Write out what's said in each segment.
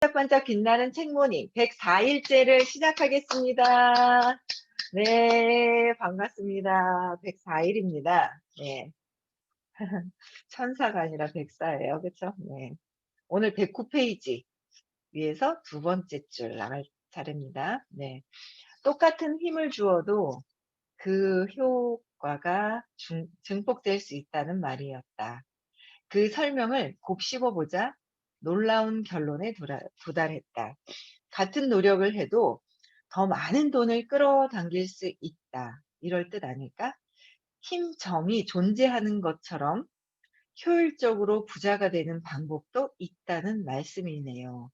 반짝반짝 빛나는 책모닝 104일째를 시작하겠습니다. 네, 반갑습니다. 104일입니다. 네. 천사가 아니라 백사예요. 그쵸? 네. 오늘 109페이지 위에서 두 번째 줄 나갈 차례입니다. 네. 똑같은 힘을 주어도 그 효과가 증폭될 수 있다는 말이었다. 그 설명을 곱씹어보자 놀라운 결론에 도달했다. 같은 노력을 해도 더 많은 돈을 끌어당길 수 있다. 이럴 뜻 아닐까? 힘정이 존재하는 것처럼 효율적으로 부자가 되는 방법도 있다는 말씀이네요.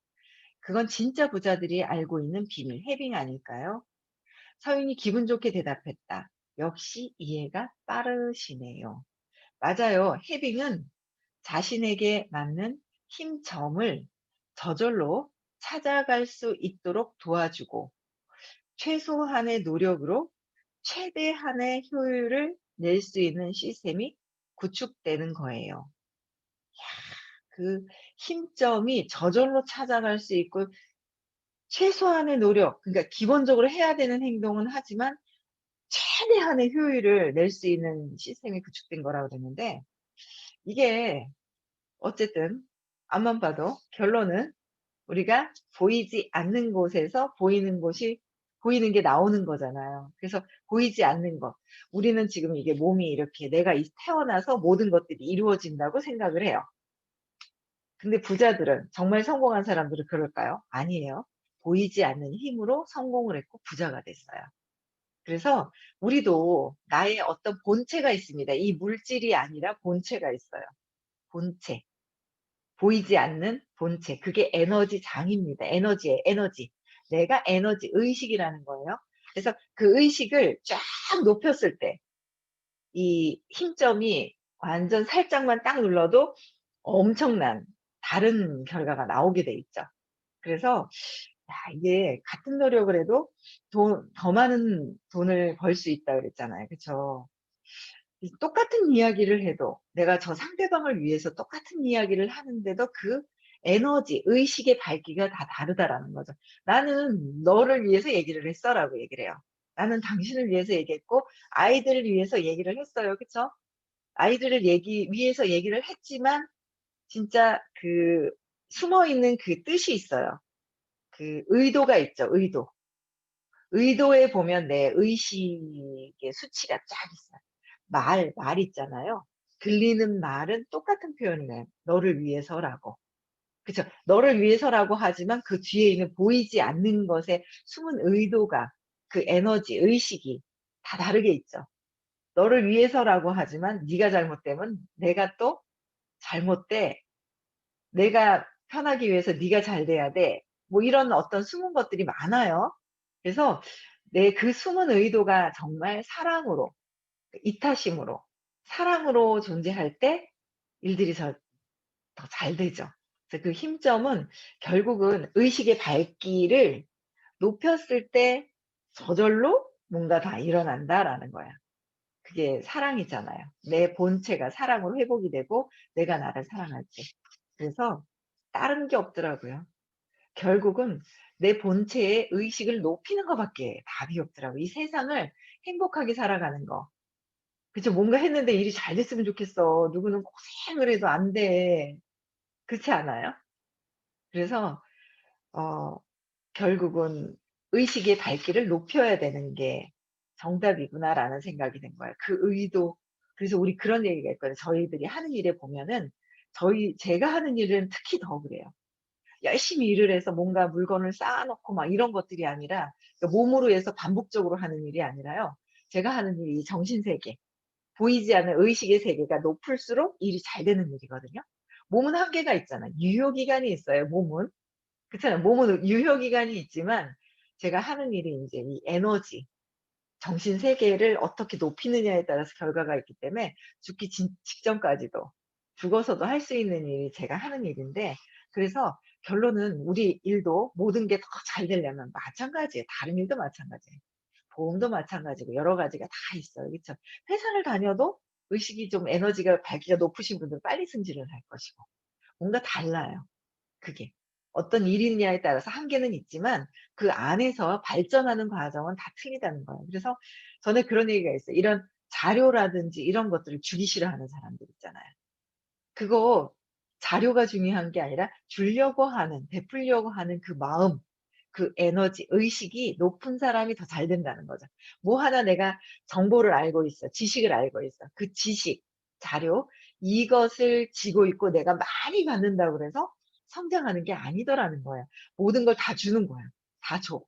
그건 진짜 부자들이 알고 있는 비밀, 해빙 아닐까요? 서윤이 기분 좋게 대답했다. 역시 이해가 빠르시네요. 맞아요. 해빙은 자신에게 맞는 힘점을 저절로 찾아갈 수 있도록 도와주고 최소한의 노력으로 최대한의 효율을 낼 수 있는 시스템이 구축되는 거예요. 그 힘점이 저절로 찾아갈 수 있고 최소한의 노력, 그러니까 기본적으로 해야 되는 행동은 하지만 최대한의 효율을 낼 수 있는 시스템이 구축된 거라고 그랬는데 이게 어쨌든 앞만 봐도 결론은 우리가 보이지 않는 곳에서 보이는 게 나오는 거잖아요. 그래서 보이지 않는 것. 우리는 지금 이게 몸이 이렇게 내가 태어나서 모든 것들이 이루어진다고 생각을 해요. 근데 부자들은, 정말 성공한 사람들은 그럴까요? 아니에요. 보이지 않는 힘으로 성공을 했고 부자가 됐어요. 그래서 우리도 나의 어떤 본체가 있습니다. 이 물질이 아니라 본체가 있어요. 본체. 보이지 않는 본체. 그게 에너지장입니다. 에너지예요. 에너지. 내가 에너지, 의식이라는 거예요. 그래서 그 의식을 쫙 높였을 때 이 힘점이 완전 살짝만 딱 눌러도 엄청난 다른 결과가 나오게 돼 있죠. 그래서 이게 같은 노력을 해도 더 많은 돈을 벌 수 있다 그랬잖아요. 그쵸? 똑같은 이야기를 해도 내가 저 상대방을 위해서 똑같은 이야기를 하는데도 그 에너지, 의식의 밝기가 다 다르다라는 거죠. 나는 너를 위해서 얘기를 했어라고 얘기를 해요. 나는 당신을 위해서 얘기했고 아이들을 위해서 얘기를 했어요. 그쵸? 아이들을 위해서 얘기를 했지만 진짜 그 숨어 있는 그 뜻이 있어요. 그 의도가 있죠. 의도에 보면 내 의식의 수치가 쫙 있어요. 말 있잖아요. 들리는 말은 똑같은 표현이에요. 너를 위해서라고. 그쵸? 너를 위해서라고 하지만 그 뒤에 있는 보이지 않는 것에 숨은 의도가, 그 에너지, 의식이 다 다르게 있죠. 너를 위해서라고 하지만 네가 잘못되면 내가 또 잘못돼. 내가 편하기 위해서 네가 잘 돼야 돼. 뭐 이런 어떤 숨은 것들이 많아요. 그래서 내 그 숨은 의도가 정말 사랑으로, 이타심으로, 사랑으로 존재할 때 일들이 더 잘 되죠. 그래서 그 힘점은 결국은 의식의 밝기를 높였을 때 저절로 뭔가 다 일어난다라는 거야. 그게 사랑이잖아요. 내 본체가 사랑으로 회복이 되고 내가 나를 사랑할 때. 그래서 다른 게 없더라고요. 결국은 내 본체의 의식을 높이는 것밖에 답이 없더라고요. 이 세상을 행복하게 살아가는 거. 그쵸. 뭔가 했는데 일이 잘 됐으면 좋겠어. 누구는 고생을 해도 안 돼. 그렇지 않아요? 그래서 어 결국은 '의식의 밝기를 높여야 되는 게 정답이구나.'라는 생각이 든 거예요. 그 의도. 그래서 우리 그런 얘기가 있거든요. 저희들이 하는 일에 보면은 제가 하는 일은 특히 더 그래요. 열심히 일을 해서 뭔가 물건을 쌓아 놓고 막 이런 것들이 아니라, 그러니까 몸으로 해서 반복적으로 하는 일이 아니라요. 제가 하는 일이 이 정신 세계, 보이지 않는 의식의 세계가 높을수록 일이 잘 되는 일이거든요. 몸은 한계가 있잖아요. 유효기간이 있어요, 몸은. 그렇잖아요. 몸은 유효기간이 있지만 제가 하는 일이 인제 이 에너지, 정신 세계를 어떻게 높이느냐에 따라서 결과가 있기 때문에 죽기 직전까지도, 죽어서도 할 수 있는 일이 제가 하는 일인데, 그래서 결론은 우리 일도 모든 게 더 잘 되려면 마찬가지예요. 다른 일도 마찬가지예요. 보험도 마찬가지고 여러 가지가 다 있어요. 그쵸? 회사를 다녀도 의식이 좀 에너지가 밝기가 높으신 분들은 빨리 승진을 할 것이고 뭔가 달라요, 그게. 어떤 일이냐에 따라서 한계는 있지만 그 안에서 발전하는 과정은 다 틀리다는 거예요. 그래서 전에 그런 얘기가 있어요. 이런 자료라든지 이런 것들을 주기 싫어하는 사람들 있잖아요. 그거 자료가 중요한 게 아니라 주려고 하는, 베풀려고 하는 그 마음, 그 에너지, 의식이 높은 사람이 더 잘 된다는 거죠. 뭐 하나 내가 정보를 알고 있어. 지식을 알고 있어. 그 지식, 자료, 이것을 쥐고 있고 내가 많이 받는다고 그래서 성장하는 게 아니더라는 거예요. 모든 걸 다 주는 거야. 다 줘.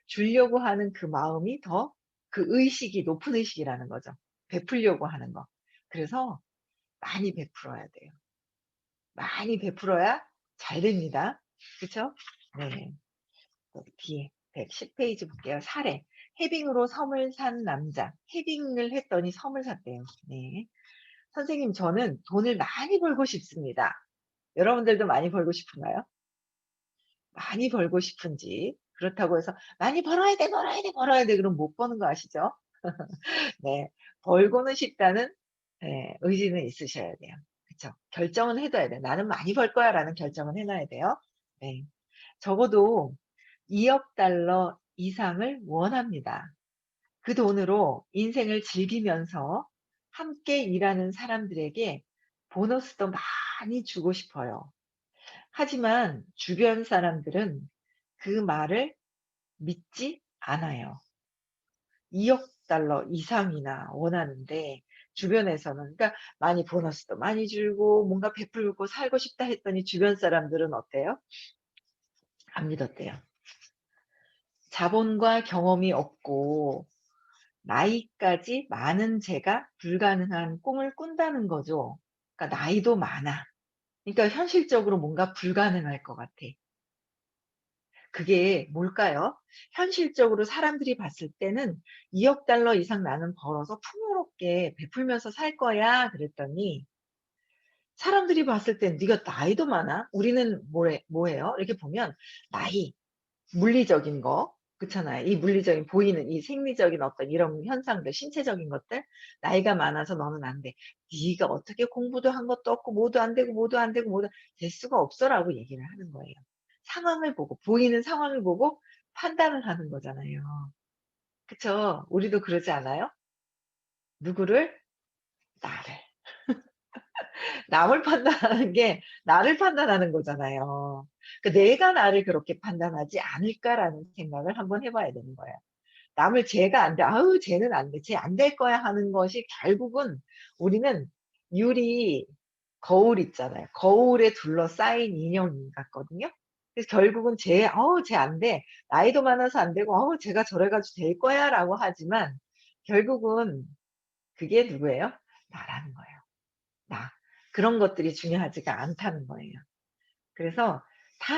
주려고 하는 그 마음이 더 그 의식이 높은 의식이라는 거죠. 베풀려고 하는 거. 그래서 많이 베풀어야 돼요. 많이 베풀어야 잘 됩니다. 그쵸? 네. 여기 뒤에 110페이지 볼게요. 사례. 해빙으로 섬을 산 남자. 해빙을 했더니 섬을 샀대요. 네. 선생님, 저는 돈을 많이 벌고 싶습니다. 여러분들도 많이 벌고 싶은가요? 많이 벌고 싶은지. 그렇다고 해서 많이 벌어야 돼, 벌어야 돼, 벌어야 돼. 그럼 못 버는 거 아시죠? 네. 벌고는 싶다는 의지는 있으셔야 돼요. 그쵸? 결정은 해둬야 돼요. 나는 많이 벌 거야 라는 결정은 해놔야 돼요. 네. 적어도 2억 달러 이상을 원합니다. 그 돈으로 인생을 즐기면서 함께 일하는 사람들에게 보너스도 많이 주고 싶어요. 하지만 주변 사람들은 그 말을 믿지 않아요. 2억 달러 이상이나 원하는데 주변에서는 그러니까 많이 보너스도 많이 주고 뭔가 베풀고 살고 싶다 했더니 주변 사람들은 어때요? 안 믿었대요. 자본과 경험이 없고 나이까지 많은 제가 불가능한 꿈을 꾼다는 거죠. 그러니까 나이도 많아. 그러니까 현실적으로 뭔가 불가능할 것 같아. 그게 뭘까요? 현실적으로 사람들이 봤을 때는 2억 달러 이상 나는 벌어서 풍요롭게 베풀면서 살 거야. 그랬더니 사람들이 봤을 땐 네가 나이도 많아? 우리는 뭐예요? 이렇게 보면 나이, 물리적인 거, 그렇잖아요. 이 물리적인 보이는 이 생리적인 어떤 이런 현상들, 신체적인 것들, 나이가 많아서 너는 안 돼. 네가 어떻게 공부도 한 것도 없고 뭐도 안 되고 뭐도 안 되고 뭐도 될 수가 없어라고 얘기를 하는 거예요. 상황을 보고 보이는 상황을 보고 판단을 하는 거잖아요. 그쵸? 우리도 그러지 않아요? 누구를? 나를. 남을 판단하는 게 나를 판단하는 거잖아요. 내가 나를 그렇게 판단하지 않을까라는 생각을 한번 해봐야 되는 거예요. 남을 쟤가 안 돼. 아우, 쟤는 안 돼. 쟤 안 될 거야 하는 것이 결국은 우리는 유리 거울 있잖아요. 거울에 둘러싸인 인형 같거든요. 그래서 결국은 쟤 안 돼. 나이도 많아서 안 되고, 쟤가 저래가지고 될 거야 라고 하지만 결국은 그게 누구예요? 나라는 거예요. 나. 그런 것들이 중요하지가 않다는 거예요. 그래서 다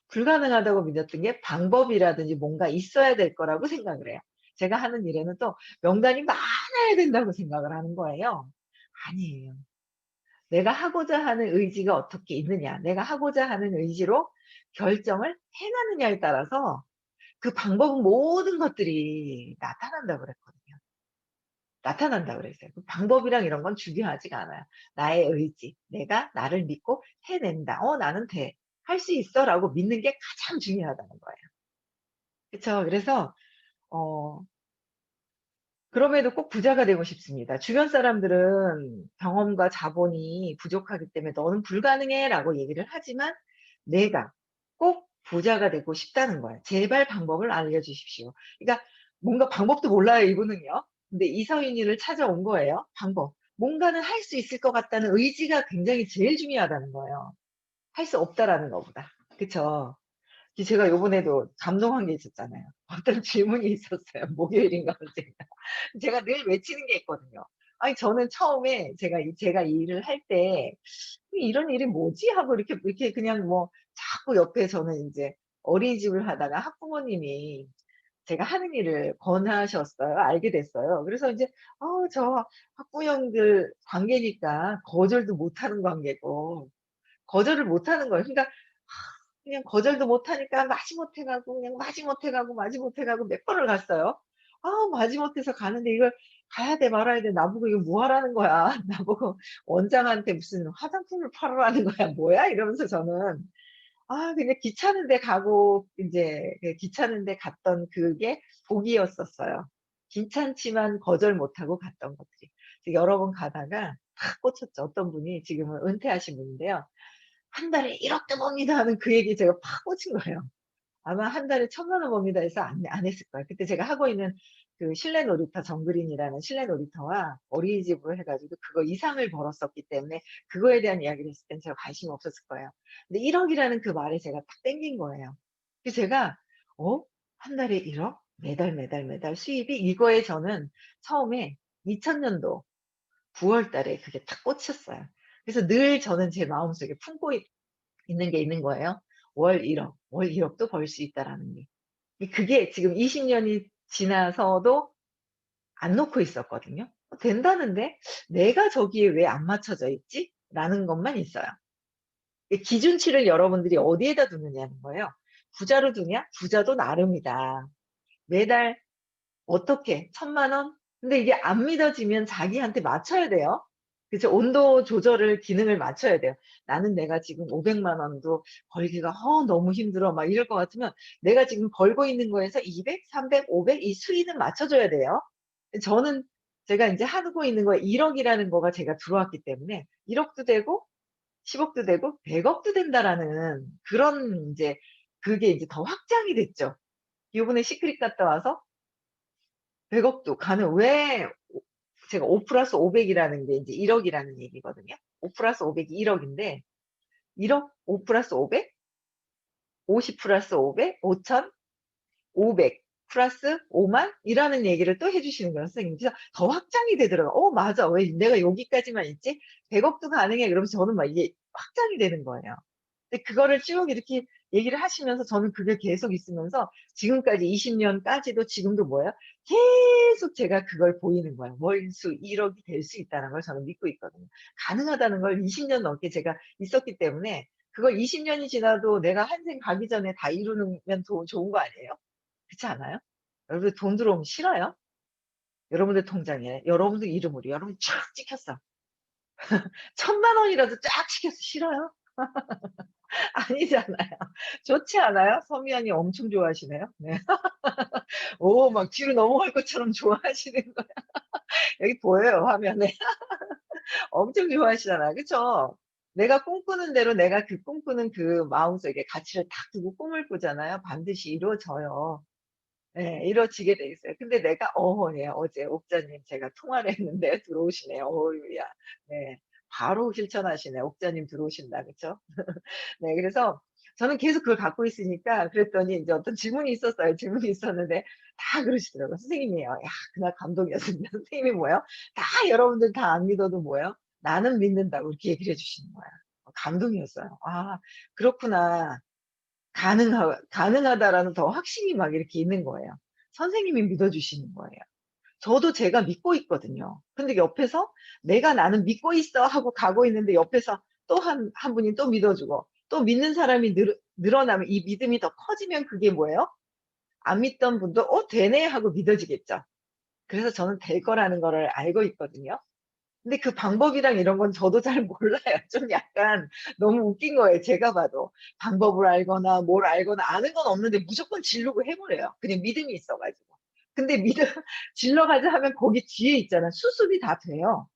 불가능하다고 믿었던 게 방법이라든지 뭔가 있어야 될 거라고 생각을 해요. 제가 하는 일에는 또 명단이 많아야 된다고 생각을 하는 거예요. 아니에요. 내가 하고자 하는 의지가 어떻게 있느냐, 내가 하고자 하는 의지로 결정을 해나느냐에 따라서 그 방법은 모든 것들이 나타난다고 그랬거든요. 나타난다고 그랬어요. 그 방법이랑 이런 건 중요하지가 않아요. 나의 의지, 내가 나를 믿고 해낸다. 나는 돼. 할 수 있어 라고 믿는 게 가장 중요하다는 거예요. 그쵸? 그래서 어 그럼에도 꼭 부자가 되고 싶습니다. 주변 사람들은 경험과 자본이 부족하기 때문에 "너는 불가능해." 라고 얘기를 하지만 내가 꼭 부자가 되고 싶다는 거예요. "제발 방법을 알려주십시오." 그러니까 뭔가 방법도 몰라요, 이분은요. 근데 이서윤이를 찾아온 거예요, 방법. 뭔가는 할 수 있을 것 같다는 의지가 굉장히 제일 중요하다는 거예요. 할 수 없다라는 것보다. 그쵸? 제가 요번에도 감동한 게 있었잖아요. 어떤 질문이 있었어요. 목요일인가 언젠가. 제가 늘 외치는 게 있거든요. 아니 저는 처음에 제가 이 일을 할 때 '이런 일이 뭐지?' 하고 이렇게 그냥 뭐 자꾸 옆에 저는 인제 어린이집을 하다가 학부모님이 제가 하는 일을 권하셨어요. 알게 됐어요. 그래서 인제 저 학부형들 관계니까 거절도 못하는 관계고 거절을 못하는 거예요. 그러니까 그냥 거절도 못하니까 마지못해 가고 그냥 마지못해 가고 마지못해 가고 몇 번을 갔어요. 마지못해서 가는데 이걸 가야 돼 말아야 돼. 나보고 "이거 뭐 하라는 거야." 나보고 "원장한테 무슨 화장품을 팔으라는 거야. 뭐야?" 이러면서 저는 그냥 귀찮은데 가고 인제 그 귀찮은데 갔던 그게 복이었었어요. 귀찮지만 거절 못하고 갔던 것들이. 여러 번 가다가 탁 꽂혔죠. 어떤 분이 지금은 은퇴하신 분인데요. "한 달에 1억 도 법니다." 하는 그 얘기에 제가 팍 꽂힌 거예요. 아마 한 달에 1,000만 원 법니다 해서 안 했을 거예요. 그때 제가 하고 있는 그 실내 놀이터 정그린이라는 실내 놀이터와 어린이집으로 해 가지고 그거 이상을 벌었었기 때문에 그거에 대한 이야기를 했을 땐 제가 관심이 없었을 거예요. 근데 1억 이라는 그 말에 제가 딱 땡긴 거예요. 그래서 제가 '어? 한 달에 1억? 매달, 매달, 매달 수입이?' 이거에 저는 처음에 2000년도 9월 달에 그게 탁 꽂혔어요. 그래서 늘 저는 제 마음속에 품고 있는 게 있는 거예요. 월 1억, 월 1억도 벌 수 있다라는 게. 그게 지금 20 년이 지나서도 안 놓고 있었거든요. '된다는데 내가 저기에 왜 안 맞춰져 있지?'라는 것만 있어요. 이 기준치를 여러분들이 어디에다 두느냐는 거예요. 부자로 두냐? 부자도 나름이다. 매달 어떻게 1,000만 원? 근데 이게 안 믿어지면 자기한테 맞춰야 돼요. 그죠? 온도 조절을 기능을 맞춰야 돼요. 나는 내가 지금 500만 원도 벌기가 너무 힘들어 막 이럴 것 같으면 내가 지금 벌고 있는 거에서 200, 300, 500 이 수위는 맞춰 줘야 돼요. 저는 제가 인제 하고 있는 거에 1억 이라는 거가 제가 들어왔기 때문에 1억 도 되고 10억 도 되고 100억 도 된다라는 그런 인제 그게 인제 더 확장이 됐죠. 요번에 시크릿 갔다 와서 100억 도 가능 왜 제가 5+500 이라는 게 인제 1억 이라는 얘기거든요. 5+500이 1억 인데 1억 5+500 50+500 5,000 500 플러스 5만 이라는 얘기를 또 해 주시는 거예요, 선생님이. 그래서 더 확장이 되더라고요. '맞아. 왜 내가 여기까지만 있지? 100억 도 가능해.' 그러면서 저는 막 이게 확장이 되는 거예요. 근데 그거를 쭉 이렇게 얘기를 하시면서 저는 그게 계속 있으면서 지금까지 20 년까지도 지금도 뭐예요? 계속 제가 그걸 보이는 거예요. 월수 1억 이 될 수 있다는 걸 저는 믿고 있거든요. 가능하다는 걸 20년 넘게 제가 있었기 때문에 그걸 20 년이 지나도 내가 한생 가기 전에 다 이루면 더 좋은 거 아니에요? 그렇지 않아요? 여러분들 돈 들어오면 싫어요? 여러분들 통장에 여러분들 이름으로 여러분 쫙 찍혔어. 1,000만 원이라도 쫙 찍혔어. 싫어요? 아니잖아요. 좋지 않아요? 서미안이 엄청 좋아하시네요. 네. 오 막 뒤로 넘어갈 것처럼 좋아하시는 거예요. 여기 보여요 화면에. 엄청 좋아하시잖아요. 그쵸? 내가 꿈꾸는 대로 내가 그 꿈꾸는 그 마음속에 가치를 딱 두고 꿈을 꾸잖아요. 반드시 이루어져요. 예. 이루어지게 돼 있어요. 근데 내가 예 어제 옥자님 제가 통화를 했는데 들어오시네요. 어유야. 네. 바로 실천하시네. 옥자님 들어오신다. 그쵸? 네. 그래서 저는 계속 그걸 갖고 있으니까 그랬더니 인제 어떤 질문이 있었어요. 질문이 있었는데 다 그러시더라고요. 선생님이에요. 야 그날 감동이었습니다. 선생님이 뭐예요? 다 여러분들 다 안 믿어도 뭐예요? "나는 믿는다."고 이렇게 얘기를 해 주시는 거야. 감동이었어요. '아 그렇구나. 가능하다라는 더 확신이 막 이렇게 있는 거예요. 선생님이 믿어 주시는 거예요. 저도 제가 믿고 있거든요. 근데 옆에서 '내가 나는 믿고 있어.' 하고 가고 있는데 옆에서 또 한 분이 또 믿어 주고 또 믿는 사람이 늘어나면 이 믿음이 더 커지면 그게 뭐예요? 안 믿던 분도 '어 되네.' 하고 믿어지겠죠. 그래서 저는 될 거라는 거를 알고 있거든요. 근데 그 방법이랑 이런 건 저도 잘 몰라요. 좀 약간 너무 웃긴 거예요, 제가 봐도. 방법을 알거나 뭘 알거나 아는 건 없는데 무조건 지르고 해 버려요, 그냥 믿음이 있어 가지고. 근데 믿음 질러 가자 하면 거기 뒤에 있잖아. 수습이 다 돼요.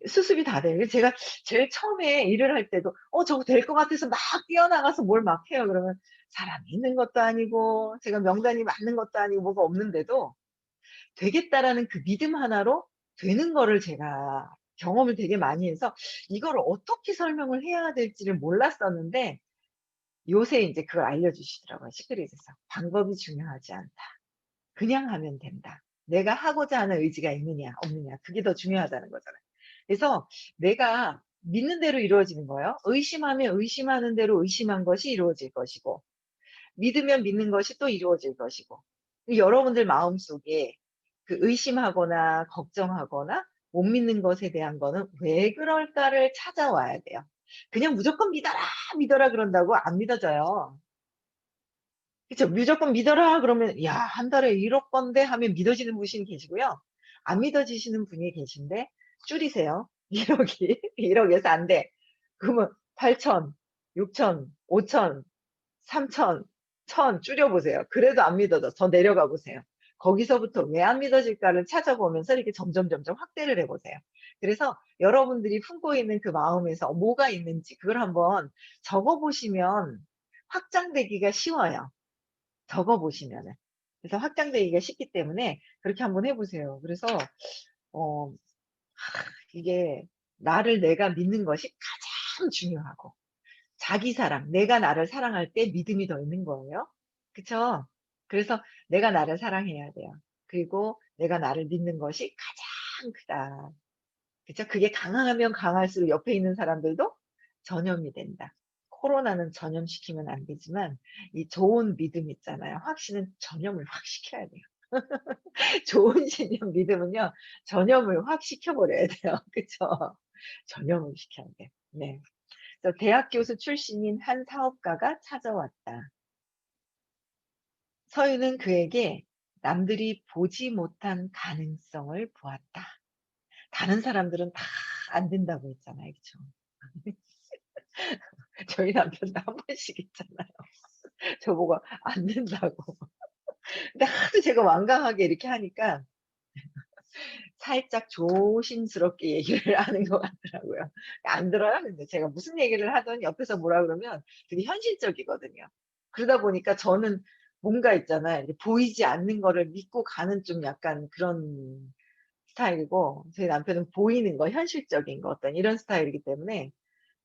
수습이 다 돼요. 그래서 제가 제일 처음에 일을 할 때도 저거 될 것 같아서 막 뛰어나가서 뭘 막 해요. 그러면 사람이 있는 것도 아니고 제가 명단이 맞는 것도 아니고 뭐가 없는데도 되겠다라는 그 믿음 하나로 되는 거를 제가 경험을 되게 많이 해서 이거를 어떻게 설명을 해야 될지를 몰랐었는데 요새 인제 그걸 알려주시더라고요, 시크릿에서. "방법이 중요하지 않다. 그냥 하면 된다. 내가 하고자 하는 의지가 있느냐 없느냐 그게 더 중요하다."는 거잖아요. 그래서 내가 믿는 대로 이루어지는 거예요. 의심하면 의심하는 대로 의심한 것이 이루어질 것이고 믿으면 믿는 것이 또 이루어질 것이고 여러분들 마음속에 그 의심하거나 걱정하거나 못 믿는 것에 대한 거는 '왜 그럴까.'를 찾아와야 돼요. 그냥 무조건 "믿어라, 믿어라." 그런다고 안 믿어져요. 그쵸. 무조건 "믿어라." 그러면 "야 한 달에 1억 번데." 하면 믿어지는 분이 계시고요. 안 믿어지시는 분이 계신데 줄이세요. 1억이 1억에서 안 돼. 그러면 8천 6천, 5천, 3천, 1,000 줄여보세요. 그래도 안 믿어져. 더 내려가 보세요. 거기서부터 왜 안 믿어질까를 찾아보면서 이렇게 점점 확대를 해보세요. 그래서 여러분들이 품고 있는 그 마음에서 뭐가 있는지 그걸 한번 적어보시면 확장되기가 쉬워요. 적어보시면은. 그래서 확장되기가 쉽기 때문에 그렇게 한번 해보세요. 그래서 어, 이게 나를 내가 믿는 것이 가장 중요하고 자기 사랑, 내가 나를 사랑할 때 믿음이 더 있는 거예요. 그쵸? 그래서 내가 나를 사랑해야 돼요. 그리고 내가 나를 믿는 것이 가장 크다. 그쵸? 그게 강하면 강할수록 옆에 있는 사람들도 전염이 된다. 코로나는 전염시키면 안 되지만 이 좋은 믿음 있잖아요. 확신은 전염을 확 시켜야 돼요. 좋은 신념 믿음은요. 전염을 확 시켜버려야 돼요. 그쵸? 전염을 시켜야 돼요. 네. 그래서 대학 교수 출신인 한 사업가가 찾아왔다. 서윤은 그에게 남들이 보지 못한 가능성을 보았다. 다른 사람들은 다 안 된다고 했잖아요. 그쵸? 저희 남편도 한 번씩 있잖아요. 저보고 안 된다고. 근데 하도 제가 완강하게 이렇게 하니까 살짝 조심스럽게 얘기를 하는 것 같더라고요. 안 들어요? 근데 제가 무슨 얘기를 하든 옆에서 뭐라 그러면 되게 현실적이거든요. 그러다 보니까 저는 뭔가 있잖아요. 이제 보이지 않는 거를 믿고 가는 좀 약간 그런 스타일이고, 제 남편은 보이는 거, 현실적인 거, 어떤 이런 스타일이기 때문에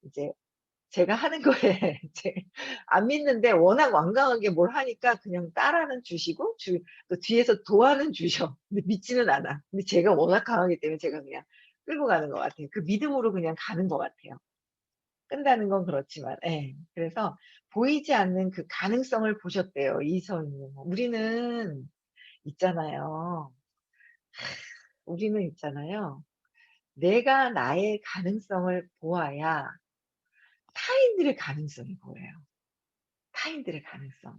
이제 제가 하는 거에 이제 안 믿는데 워낙 완강하게 뭘 하니까 그냥 따라는 주시고 또 뒤에서 도와는 주셔. 근데 믿지는 않아. 근데 제가 워낙 강하기 때문에 제가 그냥 끌고 가는 것 같아요. 그 믿음으로 그냥 가는 것 같아요. 끈다는 건 그렇지만, 예. 그래서 보이지 않는 그 가능성을 보셨대요, 이서희님. 있잖아요. 우리는 있잖아요. 내가 나의 가능성을 보아야 타인들의 가능성이 보여요. 타인들의 가능성.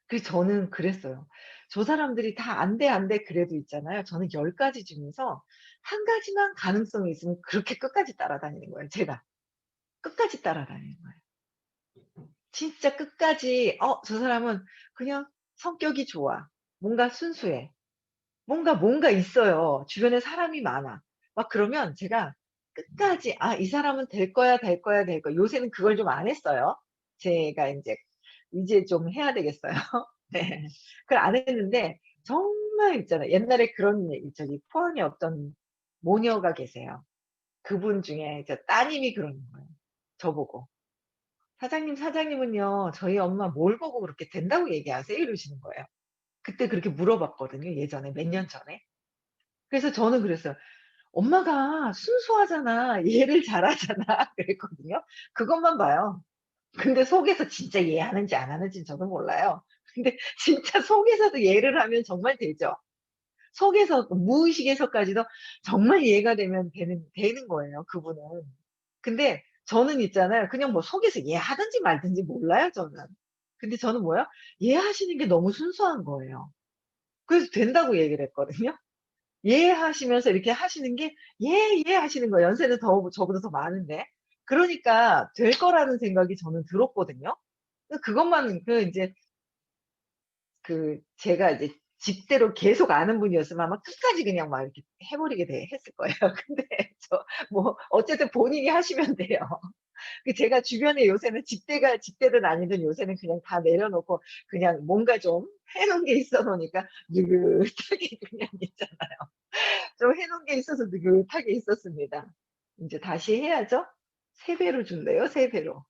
그래서 저는 그랬어요. 저 사람들이 다 안 돼, 안 돼, 그래도 있잖아요. 저는 10가지 중에서 한 가지만 가능성이 있으면 그렇게 끝까지 따라다니는 거예요, 제가. 끝까지 따라다니는 거예요. 진짜 끝까지, 저 사람은 그냥 성격이 좋아. 뭔가 순수해. 뭔가 있어요. 주변에 사람이 많아. 막 그러면 제가 끝까지, 이 사람은 될 거야, 될 거야, 될 거야. 요새는 그걸 좀 안 했어요. 제가 이제 좀 해야 되겠어요. 네. 그걸 안 했는데, 정말 있잖아요. 옛날에 그런 저기 포항에 어떤 모녀가 계세요. 그분 중에 따님이 그러는 거예요. 저보고. 사장님은요, 저희 엄마 뭘 보고 그렇게 된다고 얘기하세요? 이러시는 거예요. 그때 그렇게 물어봤거든요. 예전에, 몇 년 전에. 그래서 저는 그랬어요. 엄마가 순수하잖아. 이해를 잘하잖아. 그랬거든요. 그것만 봐요. 근데 속에서 진짜 이해하는지 안 하는지는 저도 몰라요. 근데 진짜 속에서도 이해를 하면 정말 되죠. 속에서 무의식에서까지도 정말 이해가 되는 거예요. 그분은. 근데 저는 있잖아요. 그냥 뭐 속에서 이해하든지 말든지 몰라요. 저는. 근데 저는 뭐야? 이해하시는 게 너무 순수한 거예요. 그래서 된다고 얘기를 했거든요. 이해하시면서 이렇게 하시는 게 하시는 거예요. 연세는 저보다 더 많은데. 그러니까 될 거라는 생각이 저는 들었거든요. 그것만 이제 제가 이제 집대로 계속 아는 분이었으면 아마 끝까지 그냥 막 이렇게 해버리게 했을 거예요. 근데 뭐 어쨌든 본인이 하시면 돼요. 제가 주변에 요새는 집대든 아니든 요새는 그냥 다 내려놓고 그냥 뭔가 좀 해놓은 게 있어 놓으니까 느긋하게 그냥 있잖아요. 좀 해놓은 게 있어서 느긋하게 있었습니다. 이제 다시 해야죠. 3배로 준대요, 3배로.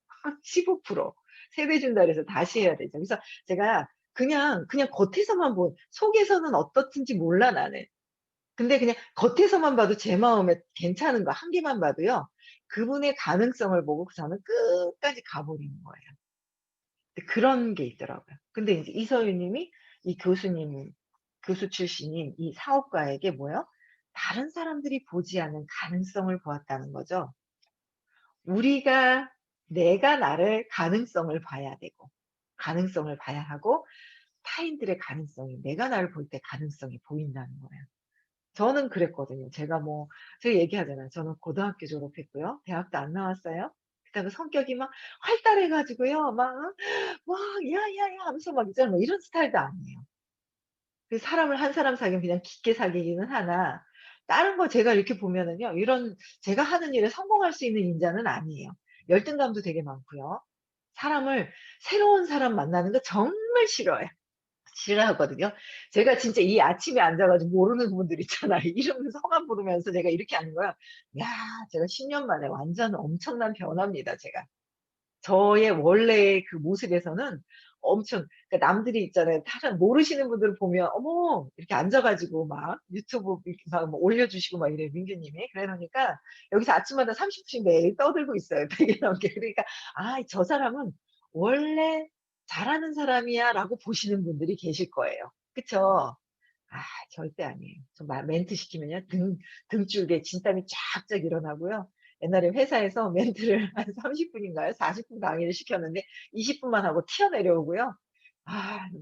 15%. 3배 준다 그래서 다시 해야 되죠. 그래서 제가 그냥 겉에서만 속에서는 어떻든지 몰라, 나는. 근데 그냥 겉에서만 봐도 제 마음에 괜찮은 거 한 개만 봐도요. 그분의 가능성을 보고 저는 끝까지 가버리는 거예요. 그런 게 있더라고요. 근데 이제 이서유 님이 이 교수 출신인 이 사업가에게 뭐요? 다른 사람들이 보지 않는 가능성을 보았다는 거죠. 우리가 내가 나를 가능성을 봐야 되고 가능성을 봐야 하고 타인들의 가능성이 내가 나를 볼 때 가능성이 보인다는 거예요. 저는 그랬거든요. 제가 얘기하잖아요. 저는 고등학교 졸업했고요. 대학도 안 나왔어요. 그다음에 성격이 막 활달해 가지고요. 막 야야야 하면서 막 있잖아요. 뭐 이런 스타일도 아니에요. 그 사람을 한 사람 사귀면 그냥 깊게 사귀기는 하나 다른 거 제가 이렇게 보면은요. 이런 제가 하는 일에 성공할 수 있는 인자는 아니에요. 열등감도 되게 많고요. 사람을 새로운 사람 만나는 거 정말 싫어해요. 싫어하거든요. 제가 진짜 이 아침에 앉아 가지고 모르는 분들 있잖아요. 이름 성함 부르면서 제가 이렇게 하는 거예요. 야 제가 10년 만에 완전 엄청난 변화입니다 제가. 저의 원래의 그 모습에서는 엄청 그러니까 남들이 있잖아요. 다른 모르시는 분들을 보면 어머 이렇게 앉아 가지고 막 유튜브 이렇게 막 뭐 올려주시고 막 이래요 민규 님이. 그래 놓으니까 여기서 아침마다 30 분씩 매일 떠들고 있어요 되게 넘게. 그러니까 '아 저 사람은 원래 잘하는 사람이야.'라고 보시는 분들이 계실 거예요. 그쵸? 아 절대 아니에요. 저 멘트 시키면요 등줄기에 진땀이 쫙쫙 일어나고요. 옛날에 회사에서 멘트를 한 30 분인가요? 40분 강의를 시켰는데 20 분만 하고 튀어내려오고요.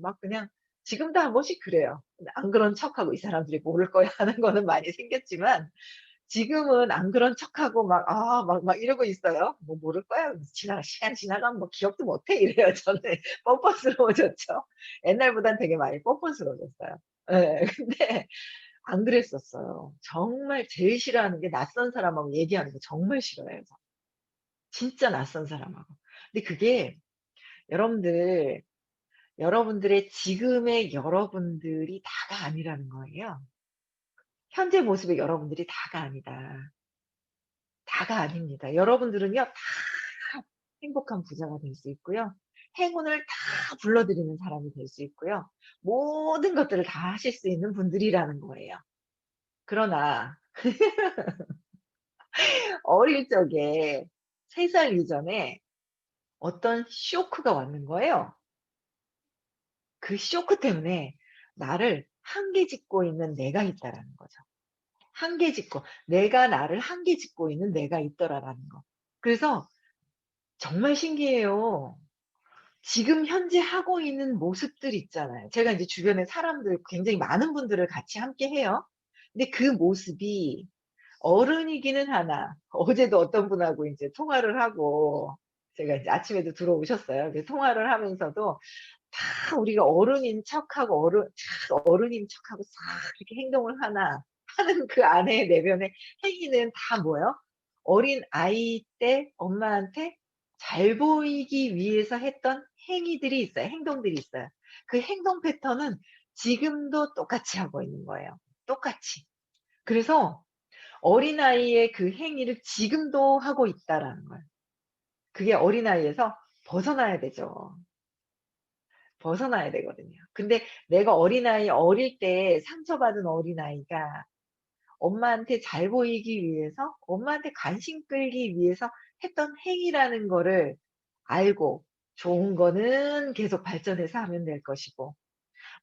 막 그냥 지금도 한 번씩 그래요. 근데 안 그런 척하고 '이 사람들이 모를 거야.' 하는 거는 많이 생겼지만 지금은 안 그런 척하고 막 이러고 있어요. 뭐 모를 거야. 시간 지나가면 뭐 기억도 못 해 이래요 저는. 뻔뻔스러워졌죠. 옛날보단 되게 많이 뻔뻔스러워졌어요. 예. 근데 안 그랬었어요. 정말 제일 싫어하는 게 낯선 사람하고 얘기하는 거 정말 싫어해요 저. 진짜 낯선 사람하고. 근데 그게 여러분들 여러분들의 지금의 여러분들이 다가 아니라는 거예요. 현재 모습의 여러분들이 다가 아니다. 다가 아닙니다. 여러분들은요 다 행복한 부자가 될 수 있고요. 행운을 다 불러들이는 사람이 될 수 있고요. 모든 것들을 다 하실 수 있는 분들이라는 거예요. 그러나 어릴 적에 3살 이전에 어떤 쇼크가 왔는 거예요. 그 쇼크 때문에 나를 한계짓고 있는 내가 있다라는 거죠. 한계짓고 내가 나를 한계짓고 있는 내가 있더라라는 거. 그래서 정말 신기해요. 지금 현재 하고 있는 모습들 있잖아요. 제가 인제 주변에 사람들 굉장히 많은 분들을 같이 함께 해요. 근데 그 모습이 어른이기는 하나 어제도 어떤 분하고 인제 통화를 하고 제가 이제 아침에도 들어오셨어요. 그 통화를 하면서도 다 우리가 어른인 척하고 어른인 척하고 싹 이렇게 행동을 하나 하는 그 안에 내면의 행위는 다 뭐예요? 어린아이 때 엄마한테 잘 보이기 위해서 했던 행위들이 있어요. 행동들이 있어요. 그 행동 패턴은 지금도 똑같이 하고 있는 거예요. 똑같이. 그래서 어린아이의 그 행위를 지금도 하고 있다라는 거예요. 그게 어린아이에서 벗어나야 되죠. 벗어나야 되거든요. 근데 내가 어린아이 어릴 때 상처받은 어린아이가 엄마한테 잘 보이기 위해서 엄마한테 관심 끌기 위해서 했던 행위라는 거를 알고 좋은 거는 계속 발전해서 하면 될 것이고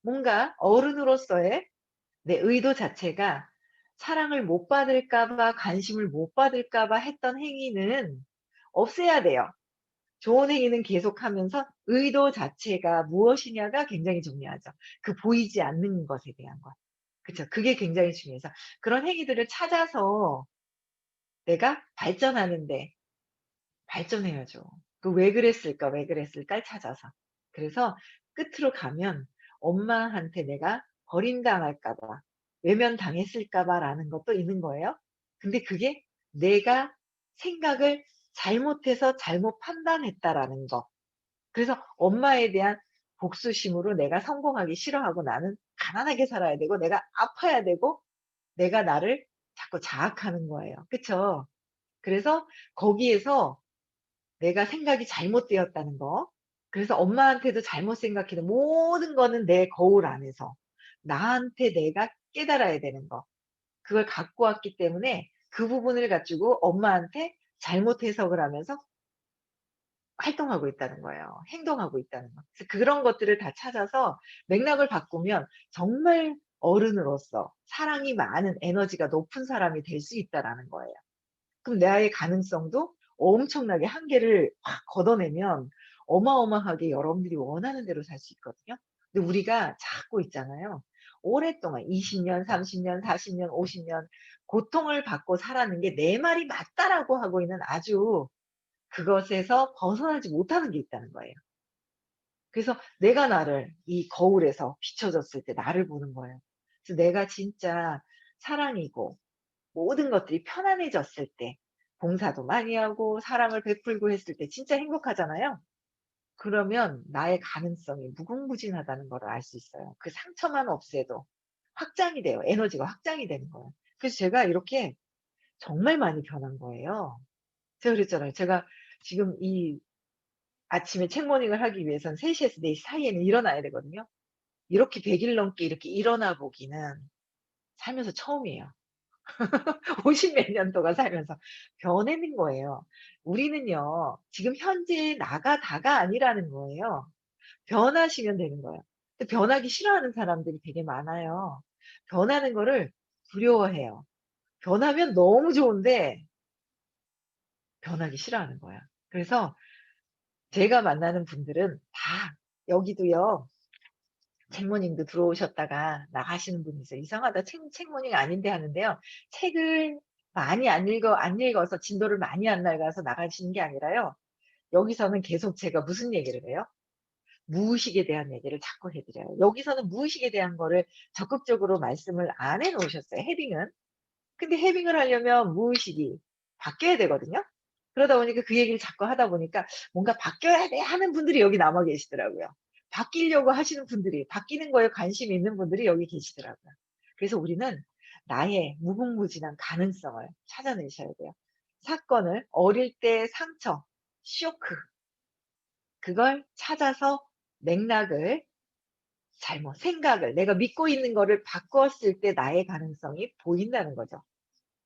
뭔가 어른으로서의 내 의도 자체가 사랑을 못 받을까 봐 관심을 못 받을까 봐 했던 행위는 없애야 돼요. 좋은 행위는 계속하면서 의도 자체가 무엇이냐가 굉장히 중요하죠. 그 보이지 않는 것에 대한 것. 그쵸. 그게 굉장히 중요해서 그런 행위들을 찾아서 내가 발전하는 데 발전해야죠. 그 '왜 그랬을까, 왜 그랬을까.'를 찾아서. 그래서 끝으로 가면 엄마한테 내가 버림당할까 봐, 외면당했을까 봐라는 것도 있는 거예요. 근데 그게 내가 생각을 잘못해서 잘못 판단했다라는 거. 그래서 엄마에 대한 복수심으로 내가 성공하기 싫어하고 나는 가난하게 살아야 되고 내가 아파야 되고 내가 나를 자꾸 자학하는 거예요. 그쵸? 그래서 거기에서 내가 생각이 잘못되었다는 거. 그래서 엄마한테도 잘못 생각해도 모든 거는 내 거울 안에서 나한테 내가 깨달아야 되는 거. 그걸 갖고 왔기 때문에 그 부분을 가지고 엄마한테 잘못 해석을 하면서 활동하고 있다는 거예요. 행동하고 있다는 거. 그래서 그런 것들을 다 찾아서 맥락을 바꾸면 정말 어른으로서 사랑이 많은 에너지가 높은 사람이 될 수 있다라는 거예요. 그럼 나의 가능성도 엄청나게 한계를 확 걷어내면 어마어마하게 여러분들이 원하는 대로 살 수 있거든요. 근데 우리가 찾고 있잖아요. 오랫동안 20 년, 30 년, 40 년, 50년 고통을 받고 살았는 게 '내 말이 맞다.'라고 하고 있는 아주 그것에서 벗어나지 못하는 게 있다는 거예요. 그래서 내가 나를 이 거울에서 비춰졌을 때 나를 보는 거예요. 그래서 내가 진짜 사랑이고 모든 것들이 편안해졌을 때 봉사도 많이 하고 사랑을 베풀고 했을 때 진짜 행복하잖아요. 그러면 나의 가능성이 무궁무진하다는 걸 알 수 있어요. 그 상처만 없애도 확장이 돼요. 에너지가 확장이 되는 거예요. 그래서 제가 이렇게 정말 많이 변한 거예요. 제가 그랬잖아요. 제가 지금 이 아침에 책모닝을 하기 위해서는 3 시에서 4시 사이에는 일어나야 되거든요. 이렇게 100일 넘게 이렇게 일어나 보기는 살면서 처음이에요. 50몇 년 동안 살면서 변해는 거예요. 우리는요, 지금 현재의 나가 다가 아니라는 거예요. 변하시면 되는 거예요. 근데 변하기 싫어하는 사람들이 되게 많아요. 변하는 거를 두려워해요. 변하면 너무 좋은데 변하기 싫어하는 거야. 그래서 제가 만나는 분들은 다 여기도요. 책모닝도 들어오셨다가 나가시는 분이 있어요. "이상하다. 책모닝 아닌데." 하는데요. 책을 많이 안 읽어서 진도를 많이 안 나가서 나가시는 게 아니라요. 여기서는 계속 제가 무슨 얘기를 해요? 무의식에 대한 얘기를 자꾸 해 드려요. 여기서는 무의식에 대한 거를 적극적으로 말씀을 안 해 놓으셨어요, 해빙은. 근데 해빙을 하려면 무의식이 바뀌어야 되거든요. 그러다 보니까 그 얘기를 자꾸 하다 보니까 뭔가 '바뀌어야 돼.' 하는 분들이 여기 남아 계시더라고요. 바뀌려고 하시는 분들이, 바뀌는 거에 관심이 있는 분들이 여기 계시더라고요. 그래서 우리는 나의 무궁무진한 가능성을 찾아내셔야 돼요. 사건을 어릴 때의 상처, 쇼크, 그걸 찾아서 맥락을 생각을 내가 믿고 있는 거를 바꿨을 때 나의 가능성이 보인다는 거죠.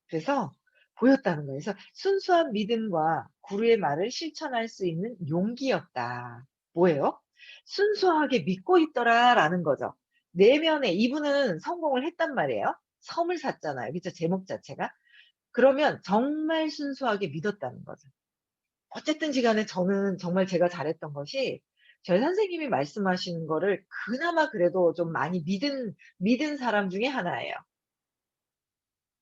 그래서 보였다는 거예요. 그래서 순수한 믿음과 구루의 말을 실천할 수 있는 용기였다. 뭐예요? 순수하게 믿고 있더라라는 거죠. 내면에 이분은 성공을 했단 말이에요. 섬을 샀잖아요. 그죠? 제목 자체가. 그러면 정말 순수하게 믿었다는 거죠. 어쨌든지 간에 저는 정말 제가 잘했던 것이 저희 선생님이 말씀하시는 거를 그나마 그래도 좀 많이 믿은 사람 중에 하나예요.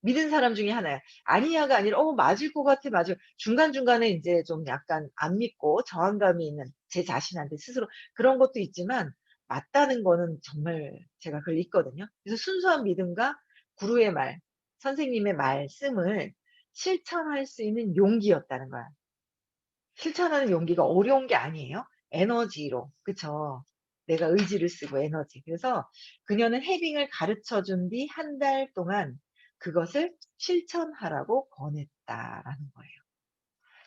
믿은 사람 중에 하나야. 아니야가 아니라 맞을 것 같아, 맞을 중간중간에 인제 좀 약간 안 믿고 저항감이 있는 제 자신한테 스스로 그런 것도 있지만 맞다는 거는 정말 제가 그걸 믿거든요. 그래서 순수한 믿음과 구루의 말, 선생님의 말씀을 실천할 수 있는 용기였다는 거야. 실천하는 용기가 어려운 게 아니에요. 에너지로. 그쵸. 내가 의지를 쓰고 에너지. 그래서 그녀는 해빙을 가르쳐 준 뒤 한 달 동안 그것을 실천하라고 권했다라는 거예요.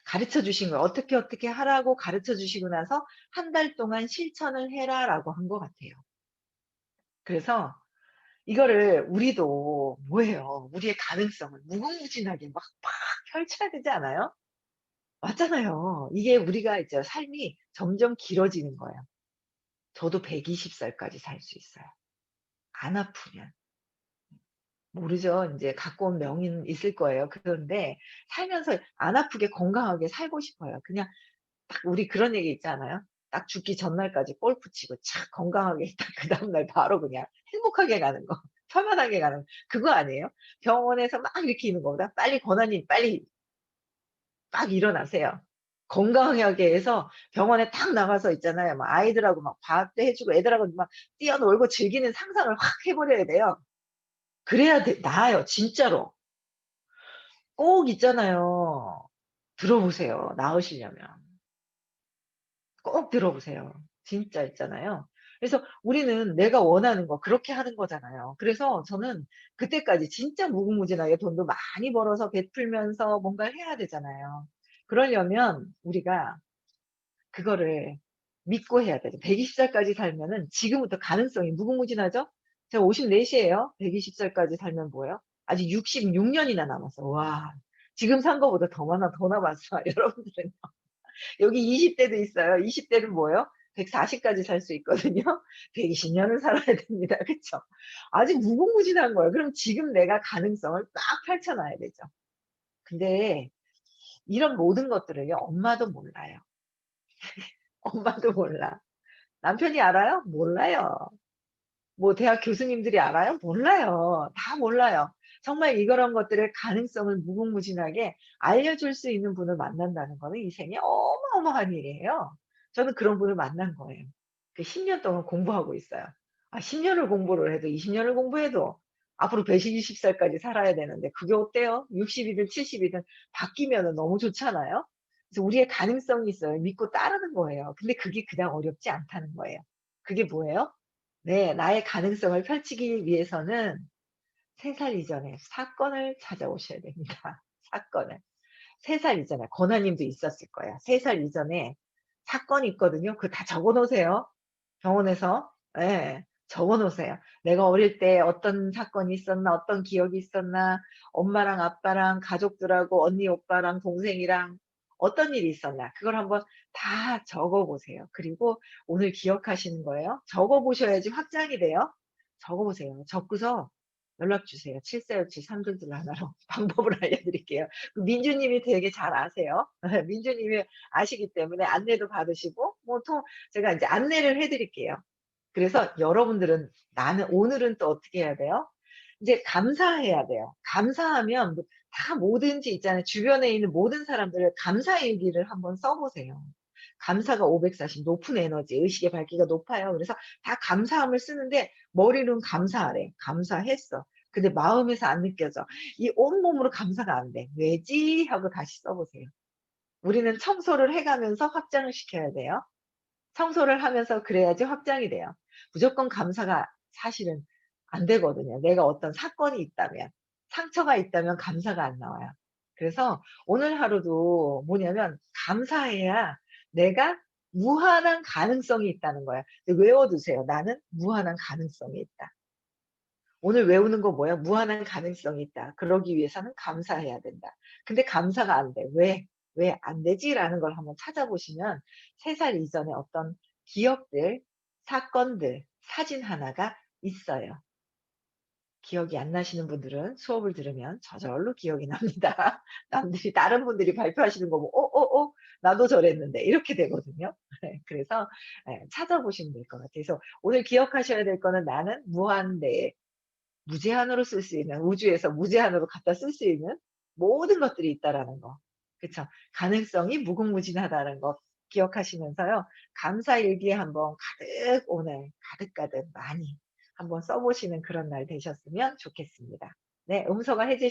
가르쳐 주신 거예요. 어떻게 하라고 가르쳐 주시고 나서 한 달 동안 실천을 해라라고 한 것 같아요. 그래서 이거를 우리도 뭐예요? 우리의 가능성을 무궁무진하게 막 펼쳐야 되지 않아요? 맞잖아요. 이게 우리가 이제 삶이 점점 길어지는 거예요. 저도 120 살까지 살 수 있어요. 안 아프면. 모르죠. 인제 갖고 온 명의는 있을 거예요. 그런데 살면서 안 아프게 건강하게 살고 싶어요. 그냥 딱 우리 그런 얘기 있잖아요. 딱 죽기 전날까지 골프 치고 착 건강하게 딱 그다음 날 바로 그냥 행복하게 가는 거. 편안하게 가는 거. 그거 아니에요? 병원에서 막 이렇게 있는 거보다 빨리 권하님 빨리 막 일어나세요. 건강하게 해서 병원에 딱 나가서 있잖아요. 막 아이들하고 막 과학도 해 주고 애들하고 막 뛰어놀고 즐기는 상상을 확 해 버려야 돼요. 그래야 나아요 진짜로. 꼭 있잖아요. 들어보세요 나으시려면. 꼭 들어보세요. 진짜 있잖아요. 그래서 우리는 내가 원하는 거 그렇게 하는 거잖아요. 그래서 저는 그때까지 진짜 무궁무진하게 돈도 많이 벌어서 베풀면서 뭔가를 해야 되잖아요. 그러려면 우리가 그거를 믿고 해야 되죠. 120 살까지 살면은 지금부터 가능성이 무궁무진하죠? 제가 54 시예요. 120 살까지 살면 뭐예요? 아직 66 년이나 남았어. 와. 지금 산 거보다 더 남았어. 여러분들은 여기 20 대도 있어요. 20 대는 뭐예요? 140 까지 살 수 있거든요. 120 년을 살아야 됩니다. 그쵸? 아직 무궁무진한 거예요. 그럼 지금 내가 가능성을 막 펼쳐 놔야 되죠. 근데 이런 모든 것들을요 엄마도 몰라요. 엄마도 몰라. 남편이 알아요? 몰라요. 뭐 대학 교수님들이 알아요? 몰라요. 다 몰라요. 정말 이런 것들의 가능성을 무궁무진하게 알려줄 수 있는 분을 만난다는 거는 이 생에 어마어마한 일이에요. 저는 그런 분을 만난 거예요. 그 10년 동안 공부하고 있어요. 10년을 공부를 해도 20년을 공부해도 앞으로 120 살까지 살아야 되는데 그게 어때요? 60이든 70이든 바뀌면은 너무 좋잖아요. 그래서 우리의 가능성이 있어요. 믿고 따르는 거예요. 근데 그게 그냥 어렵지 않다는 거예요. 그게 뭐예요? 네, 나의 가능성을 펼치기 위해서는 3살 이전에 사건을 찾아오셔야 됩니다. 사건을. 3살 이전에 권하님도 있었을 거예요. 3살 이전에 사건이 있거든요. 그거 다 적어 놓으세요. 병원에서. 예. 적어 놓으세요. 내가 어릴 때 어떤 사건이 있었나, 어떤 기억이 있었나, 엄마랑 아빠랑 가족들하고 언니, 오빠랑 동생이랑 어떤 일이 있었나, 그걸 한번 다 적어 보세요. 그리고 오늘 기억하시는 거예요. 적어 보셔야지 확장이 돼요. 적어 보세요. 적고서 연락 주세요. 7467 322 하나로 방법을 알려드릴게요. 그 민주님이 되게 잘 아세요. 민주님이 아시기 때문에 안내도 받으시고 뭐 제가 이제 안내를 해 드릴게요. 그래서 여러분들은 나는 오늘은 또 어떻게 해야 돼요? 이제 감사해야 돼요. 감사하면 뭐 다 뭐든지 있잖아요. 주변에 있는 모든 사람들을 감사 일기를 한번 써 보세요. 감사가 540 높은 에너지, 의식의 밝기가 높아요. 그래서 다 감사함을 쓰는데 머리로는 감사하래. 감사했어. 근데 마음에서 안 느껴져. 이 온몸으로 감사가 안 돼. 왜지? 하고 다시 써 보세요. 우리는 청소를 해 가면서 확장을 시켜야 돼요. 청소를 하면서 그래야지 확장이 돼요. 무조건 감사가 사실은 안 되거든요. 내가 어떤 사건이 있다면, 상처가 있다면 감사가 안 나와요. 그래서 오늘 하루도 뭐냐면 감사해야 내가 무한한 가능성이 있다는 거야. 외워두세요. 나는 무한한 가능성이 있다. 오늘 외우는 거 뭐야? 무한한 가능성이 있다. 그러기 위해서는 감사해야 된다. 근데 감사가 안 돼. 왜? 왜 안 되지?'라는 걸 한번 찾아보시면 3살 이전의 어떤 기억들, 사건들, 사진 하나가 있어요. 기억이 안 나시는 분들은 수업을 들으면 저절로 기억이 납니다. 남들이 다른 분들이 발표하시는 거 보고 '나도 저랬는데.' 이렇게 되거든요. 예 그래서 찾아보시면 될 것 같아요. 그래서 오늘 기억하셔야 될 거는 나는 무한대 무제한으로 쓸 수 있는 우주에서 무제한으로 갖다 쓸 수 있는 모든 것들이 있다라는 거. 그쵸. 가능성이 무궁무진하다는 거 기억하시면서요. 감사 일기에 한번 가득 오늘 가득가득 많이 한번 써 보시는 그런 날 되셨으면 좋겠습니다. 네. 음소거 해제